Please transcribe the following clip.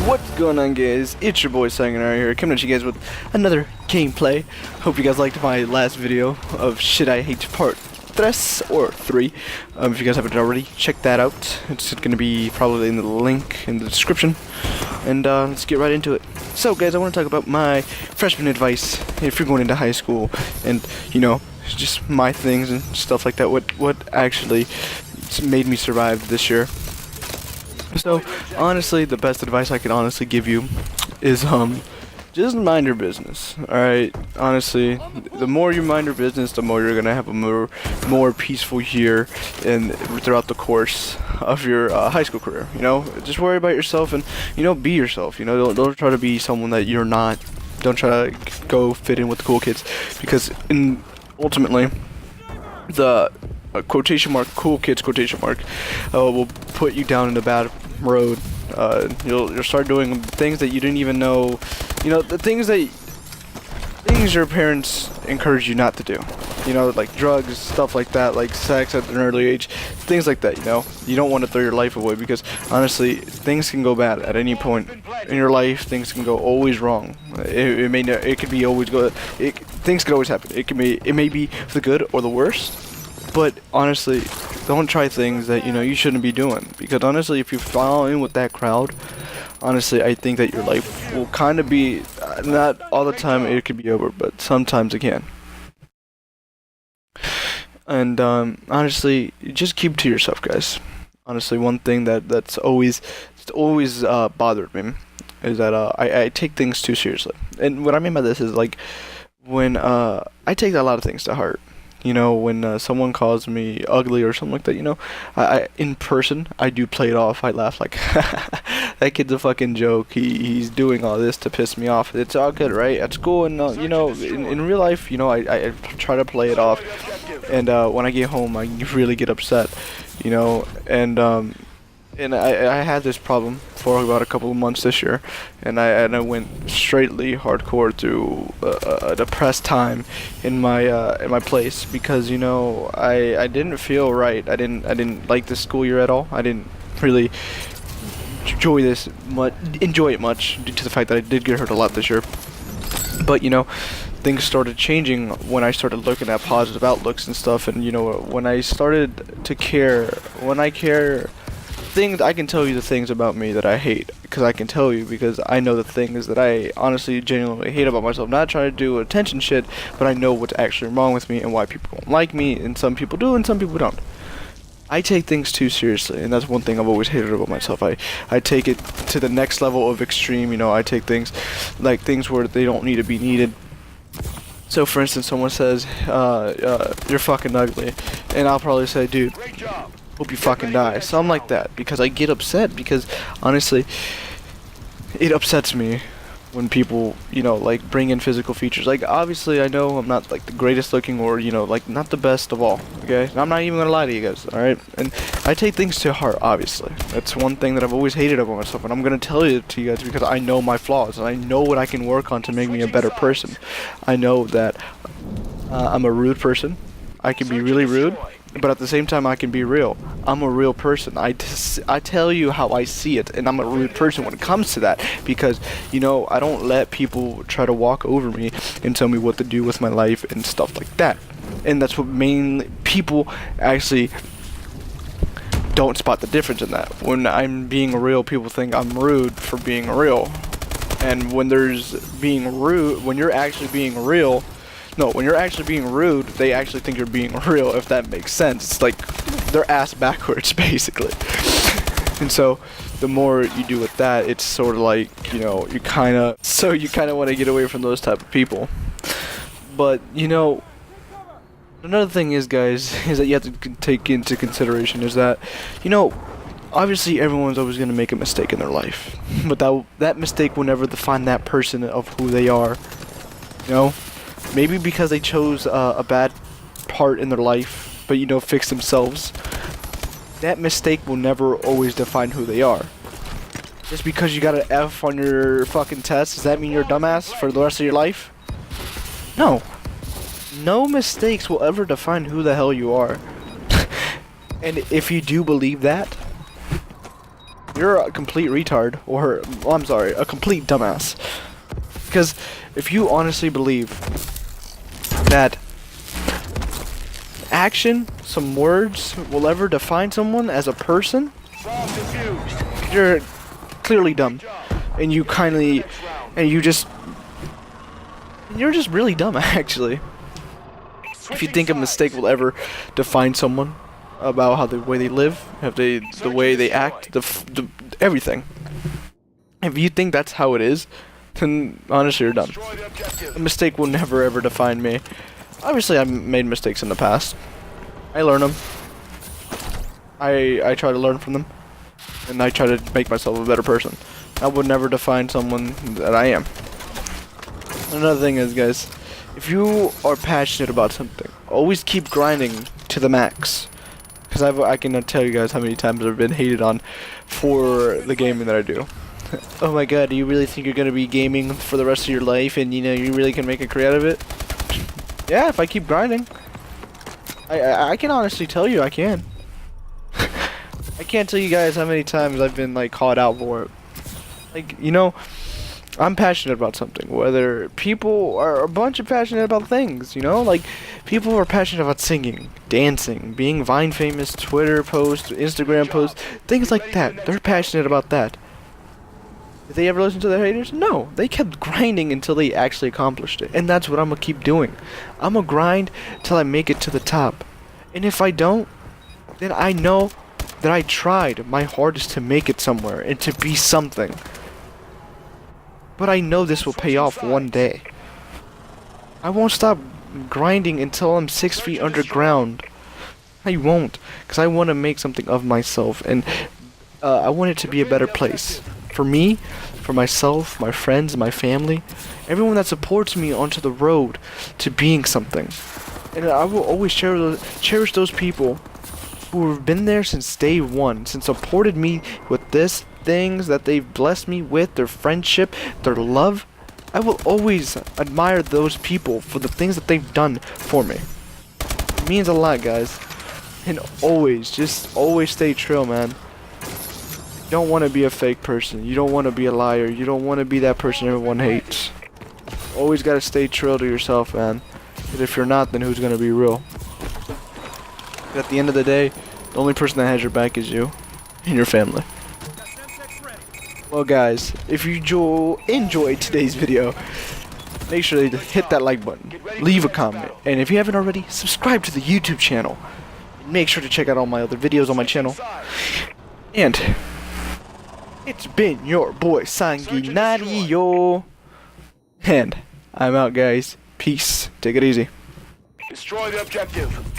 What's going on, guys? It's your boy Sanguinary here, coming at you guys with another gameplay. Hope you guys liked my last video of Shit I Hate Part 3 or 3. If you guys haven't already, check that out. It's going to be probably in the link in the description. And let's get right into it. So, guys, I want to talk about my freshman advice if you're going into high school, and you know, just my things and stuff like that. What actually made me survive this year. So, honestly, the best advice I can honestly give you is, just mind your business, alright? Honestly, the more you mind your business, the more you're gonna have a more peaceful year and throughout the course of your high school career, you know? Just worry about yourself and, you know, be yourself, you know? Don't try to be someone that you're not. Don't try to go fit in with the cool kids, because ultimately, the quotation mark, cool kids, quotation mark, will put you down in a bad road. You'll start doing things that you didn't even know, you know, the things your parents encourage you not to do, you know, like drugs, stuff like that, like sex at an early age, things like that, you know. You don't want to throw your life away, because honestly, things can go bad at any point in your life. Things can go always wrong. It could be always good. Things could always happen. It may be the good or the worst. But honestly, don't try things that, you know, you shouldn't be doing, because honestly, if you fall in with that crowd, honestly, I think that your life will kind of be, not all the time it could be over, but sometimes it can. And honestly, just keep to yourself, guys. Honestly, one thing that's always bothered me is that I take things too seriously. And what I mean by this is, like, when I take a lot of things to heart. You know, when someone calls me ugly or something like that, you know, I in person, I do play it off. I laugh like, that kid's a fucking joke. He's doing all this to piss me off. It's all good, right? At school, and you know, in real life, you know, I try to play it off. And when I get home, I really get upset, you know, and I had this problem for about a couple of months this year, and I went straightly hardcore through a depressed time in my place, because, you know, I didn't feel right. I didn't like this school year at all. I didn't really enjoy it much due to the fact that I did get hurt a lot this year. But, you know, things started changing when I started looking at positive outlooks and stuff, and, you know, when I started to care, things, I can tell you the things about me that I hate, because I can tell you, because I know the things that I honestly genuinely hate about myself. Not trying to do attention shit, but I know what's actually wrong with me and why people don't like me, and some people do and some people don't. I take things too seriously, and that's one thing I've always hated about myself. I take it to the next level of extreme, you know. I take things like things where they don't need to be needed. So, for instance, someone says, you're fucking ugly, and I'll probably say, dude, hope you fucking die. Something like that, because I get upset, because honestly, it upsets me when people, you know, like, bring in physical features. Like, obviously, I know I'm not, like, the greatest looking, or, you know, like, not the best of all, okay? And I'm not even gonna lie to you guys, alright? And I take things to heart, obviously. That's one thing that I've always hated about myself, and I'm gonna tell it to you guys, because I know my flaws, and I know what I can work on to make me a better person. I know that I'm a rude person. I can be really rude, but at the same time, I can be real. I'm a real person. I tell you how I see it, and I'm a rude person when it comes to that, because, you know, I don't let people try to walk over me and tell me what to do with my life and stuff like that. And that's what mainly people actually don't spot the difference in that. When I'm being real, people think I'm rude for being real. And when there's being rude, when you're actually being real, no, when you're actually being rude, they actually think you're being real, if that makes sense. It's like they're ass backwards, basically. And so, the more you do with that, it's sort of like, you know, you kind of want to get away from those type of people. But, you know, another thing is, guys, is that you have to take into consideration is that, you know, obviously everyone's always going to make a mistake in their life. But that mistake will never define that person of who they are, you know? Maybe because they chose a bad part in their life, but, you know, fix themselves. That mistake will never always define who they are. Just because you got an F on your fucking test, does that mean you're a dumbass for the rest of your life? No. No mistakes will ever define who the hell you are. And if you do believe that, you're a complete retard, or, well, I'm sorry, a complete dumbass. Because if you honestly believe that action, some words, will ever define someone as a person, you're clearly dumb. And you're just really dumb, actually. If you think a mistake will ever define someone about how the way they live, the way they act, everything. If you think that's how it is, then honestly you're dumb. A mistake will never ever define me. Obviously I've made mistakes in the past. I learn them. I try to learn from them, and I try to make myself a better person. That would never define someone that I am. Another thing is, guys, if you are passionate about something, always keep grinding to the max. Because I cannot tell you guys how many times I've been hated on for the gaming that I do. Oh my god, do you really think you're going to be gaming for the rest of your life and, you know, you really can make a career out of it? Yeah, if I keep grinding. I can honestly tell you I can. I can't tell you guys how many times I've been, like, called out for it. Like, you know, I'm passionate about something. Whether people are a bunch of passionate about things, you know? Like, people are passionate about singing, dancing, being Vine famous, Twitter posts, Instagram posts, things like that. They're passionate about that. Did they ever listen to their haters? No. They kept grinding until they actually accomplished it. And that's what I'm gonna keep doing. I'm gonna grind till I make it to the top. And if I don't, then I know that I tried my hardest to make it somewhere and to be something. But I know this will pay off one day. I won't stop grinding until I'm 6 feet underground. I won't, because I want to make something of myself, and I want it to be a better place. For me, for myself, my friends, my family, everyone that supports me onto the road to being something. And I will always cherish those people who have been there since day one, since supported me with things that they've blessed me with, their friendship, their love. I will always admire those people for the things that they've done for me. It means a lot, guys. And just always stay true, man. You don't want to be a fake person. You don't want to be a liar. You don't want to be that person everyone hates. Always gotta stay true to yourself, man. Because if you're not, then who's gonna be real? At the end of the day, the only person that has your back is you and your family. Well, guys, if you enjoyed today's video, make sure to hit that like button, leave a comment, and if you haven't already, subscribe to the YouTube channel. Make sure to check out all my other videos on my channel. And it's been your boy Sanguinario, and I'm out, guys. Peace. Take it easy. Destroy the objective.